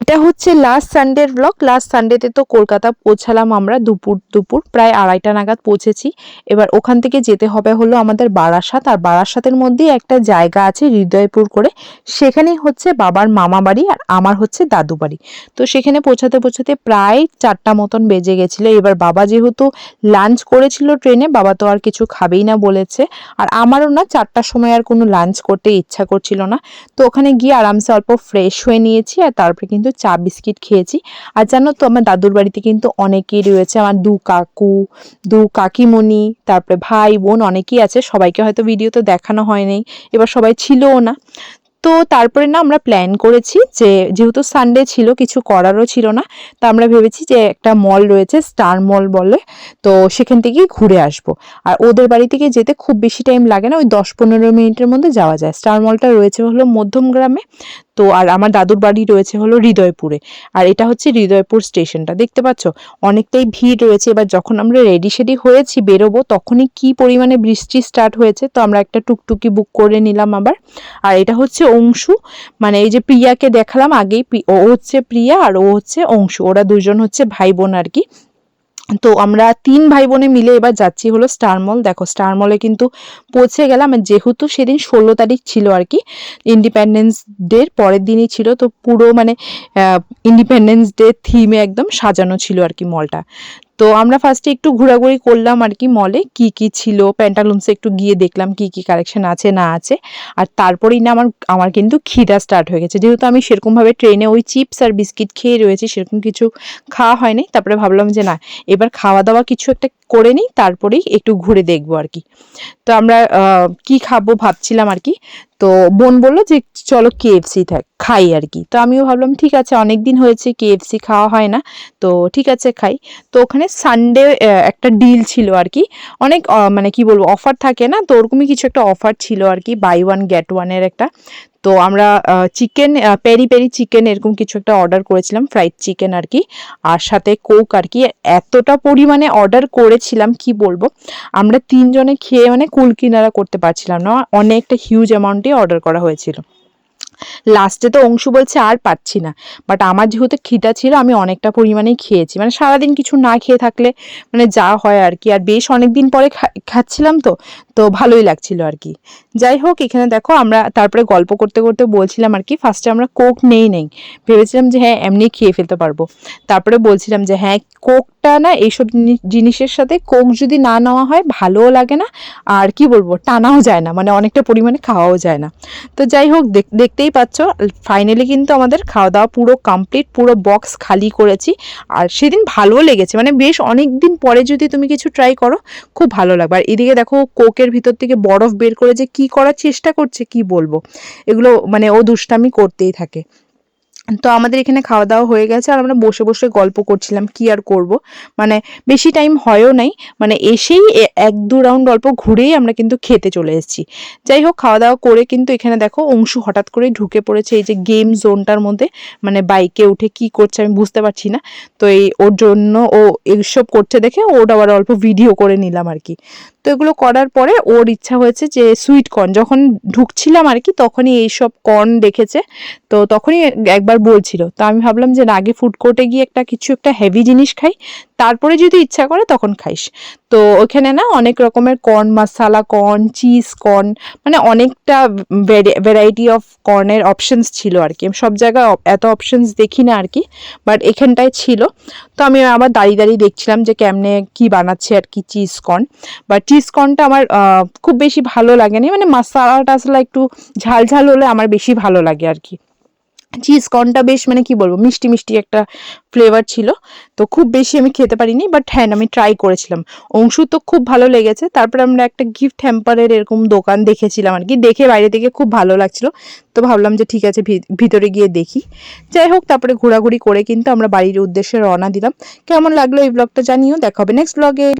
এটা হচ্ছে last সানডের blog. Last সানডেতে তো কলকাতা পৌঁছালাম আমরা দুপুর প্রায় 2:30 নাগাদ পৌঁছেছি। এবার ওখান থেকে যেতে হবে হলো আমাদের বারাসাত, আর বারাসাতের মধ্যেই একটা জায়গা আছে হৃদয়পুর করে, সেখানেই হচ্ছে বাবার মামা বাড়ি আর আমার হচ্ছে দাদু বাড়ি। তো সেখানে পৌঁছাতে পৌঁছাতে প্রায় 4টা মতন বেজে গেছিলো। এবার বাবা যেহেতু লাঞ্চ করেছিল ট্রেনে, বাবা তো আর কিছু খাবেই না বলেছে, আর আমারও না 4টার সময় আর কোনো লাঞ্চ করতে ইচ্ছা করছিল না। তো ওখানে গিয়ে আরামসে অল্প ফ্রেশ হয়ে নিয়েছি, আর তারপরে কিন্তু চা বিস্কিট খেয়েছি। আর জানো তো আমার দাদুর বাড়িতে কিন্তু অনেকেই রয়েছে, আমার 2 কাকু, 2 কাকিমণি, তারপরে ভাই বোন অনেকেই আছে। সবাইকে হয়তো ভিডিওতে দেখানো হয়নি, এবার সবাই ছিলও না। তো তারপরে না আমরা প্ল্যান করেছি যে যেহেতু সানডে ছিল, কিছু করারও ছিল না, তো আমরা ভেবেছি যে একটা মল রয়েছে স্টার মল বলে, তো সেখান থেকেই ঘুরে আসবো। আর ওদের বাড়ি থেকে যেতে খুব বেশি টাইম লাগে না, ওই 10-15 মিনিটের মধ্যে যাওয়া যায়। স্টার মলটা রয়েছে হলো মধ্যমগ্রামে। তো আর আমার দাদুর বাড়ি রয়েছে হলো হৃদয়পুরে, আর এটা হচ্ছে হৃদয়পুর স্টেশনটা, দেখতে পাচ্ছ অনেকটাই ভিড় রয়েছে। এবার যখন আমরা রেডি সেডি হয়েছি বেরোবো, তখনই কি পরিমাণে বৃষ্টি স্টার্ট হয়েছে, তো আমরা একটা টুকটুকি বুক করে নিলাম আবার। আর এটা হচ্ছে অংশু, মানে এই যে প্রিয়াকে দেখালাম আগেই, ও হচ্ছে প্রিয়া আর ও হচ্ছে অংশু, ওরা দুজন হচ্ছে ভাই বোন আর কি। তো আমরা 3 ভাই বোনে মিলে এবার যাচ্ছি হলো স্টার মল। দেখো স্টার মলে কিন্তু পৌঁছে গেলাম, যেহেতু সেদিন 16 তারিখ ছিল আর কি, ইন্ডিপেন্ডেন্স ডের পরের দিনই ছিল, তো পুরো মানে ইন্ডিপেন্ডেন্স ডে থিমে একদম সাজানো ছিল আর কি মলটা। তো আমরা ফার্স্টে একটু ঘোরাঘুরি করলাম আর কি মলে, কি কি ছিল প্যান্টালুন্সে একটু গিয়ে দেখলাম কি কি কালেকশন আছে না আছে। আর তারপরেই না আমার কিন্তু খিদা স্টার্ট হয়ে গেছে, যেহেতু আমি সেরকমভাবে ট্রেনে ওই চিপস আর বিস্কিট খেয়ে রয়েছি, সেরকম কিছু খাওয়া হয়নি। তারপরে ভাবলাম যে না, এবার খাওয়া দাওয়া কিছু একটা করে নিই, তারপরেই একটু ঘুরে দেখবো আর কি। তো আমরা কি খাবো ভাবছিলাম আর কি। তো বোন বললো যে চলো কেএফসি খাই আর কি। তো আমিও ভাবলাম ঠিক আছে, অনেকদিন হয়েছে কেএফসি খাওয়া হয় না, তো ঠিক আছে খাই। তো ওখানে সানডে একটা ডিল ছিল আর কি, অনেক মানে কি বলবো অফার থাকে না, তো ওরকমই কিছু একটা অফার ছিল আর কি, বাই ওয়ান গেট ওয়ানের একটা। তো আমরা চিকেন পেরি পেরি চিকেন এরকম কিছু একটা অর্ডার করেছিলাম, ফ্রাইড চিকেন আর কি, আর সাথে কোক আর কি। এতটা পরিমাণে অর্ডার করেছিলাম কি বলবো, আমরা 3 জনে খেয়ে মানে কুল কিনারা করতে পারছিলাম না, অনেকটা হিউজ অ্যামাউন্টে অর্ডার করা হয়েছিল। লাস্টে তো অংশু বলছে আর পাচ্ছি না, বাট আমার যেহেতু খিদা ছিল আমি অনেকটা পরিমাণেই খেয়েছি, মানে সারাদিন কিছু না খেয়ে থাকলে মানে যা হয় আর কি। আর বেশ অনেকদিন পরে খাচ্ছিলাম, তো তো ভালোই লাগছিল আর কি। যাই হোক, এখানে দেখো আমরা তারপরে গল্প করতে করতে বলছিলাম আর কি, ফার্স্টে আমরা কোক নেই ভেবেছিলাম যে হ্যাঁ এমনি খেয়ে ফেলতে পারবো, তারপরে বলছিলাম যে হ্যাঁ কোকটা না এইসব জিনিসের সাথে কোক যদি না নেওয়া হয় ভালোও লাগে না, আর কি বলবো টানাও যায় না, মানে অনেকটা পরিমাণে খাওয়াও যায় না। তো যাই হোক, দেখতেই পাচ্ছ ফাইনালি কিন্তু আমাদের খাওয়া দাওয়া পুরো কমপ্লিট, পুরো বক্স খালি করেছি। আর সেদিন ভালোও লেগেছে, মানে বেশ অনেক দিন পরে যদি তুমি কিছু ট্রাই করো খুব ভালো লাগবে। আর এদিকে দেখো কোকের ভিতর থেকে বরফ বের করে যে কি করার চেষ্টা করছে কি বলবো, এগুলো মানে ও দুষ্টামি করতেই থাকে। তো আমাদের এখানে খাওয়া দাওয়া হয়ে গেছে, আর আমরা বসে বসে গল্প করছিলাম, কি আর করব, মানে বেশি টাইম হয়ও নাই, মানে এসেই 1-2 রাউন্ড অল্প ঘুরেই আমরা কিন্তু খেতে চলে এসেছি। যাই হোক, খাওয়া দাওয়া করে কিন্তু এখানে দেখো অংশু হঠাৎ করেই ঢুকে পড়েছে এই যে গেম জোনটার মধ্যে, মানে বাইকে উঠে কি করছে আমি বুঝতে পারছি না। তো এই ওর জন্য ও এইসব করছে দেখে ওটা আবার অল্প ভিডিও করে নিলাম আর কি। তো এগুলো করার পরে ওর ইচ্ছা হয়েছে যে সুইট কর্ন, যখন ঢুকছিলাম আর কি তখনই এইসব কর্ন দেখেছে, তো তখনই একবার বলছিল। তো আমি ভাবলাম যে না, আগে ফুড কোর্টে গিয়ে কিছু একটা হেভি জিনিস খাই, তারপরে যদি ইচ্ছা করে তখন খাইস। তো ওখানে না অনেক রকমের কর্ন, মশালা কর্ন, চিজ কর্ন, মানে অনেকটা ভ্যারাইটি অফ কর্নের অপশনস ছিল আর কি। সব জায়গায় এত অপশনস দেখি না আর কি, বাট এখানটায় ছিল। তো আমি আবার দাঁড়িয়ে দাঁড়িয়ে দেখছিলাম যে কেমনে কি বানাচ্ছে আর কি চিজ কর্ন। বাট চিজ কর্নটা আমার খুব বেশি ভালো লাগেনি, মানে মশলা টাসলা একটু ঝাল ঝাল হলে আমার বেশি ভালো লাগে আর কি। চিজ কর্নটা বেশ মানে কি বলবো মিষ্টি মিষ্টি একটা ফ্লেভার ছিল, তো খুব বেশি আমি খেতে পারিনি, বাট হ্যাঁ আমি ট্রাই করেছিলাম। অংশু তো খুব ভালো লেগেছে। তারপরে আমরা একটা গিফট হ্যাম্পারের এরকম দোকান দেখেছিলাম আর কি, দেখে বাইরে থেকে খুব ভালো লাগছিল, তো ভাবলাম যে ঠিক আছে ভিতরে গিয়ে দেখি। যাই হোক, তারপরে ঘোরাঘুরি করে কিন্তু আমরা বাড়ির উদ্দেশ্যে রওনা দিলাম। কেমন লাগলো এই ব্লগটা জানিও, দেখা হবে নেক্সট ব্লগে।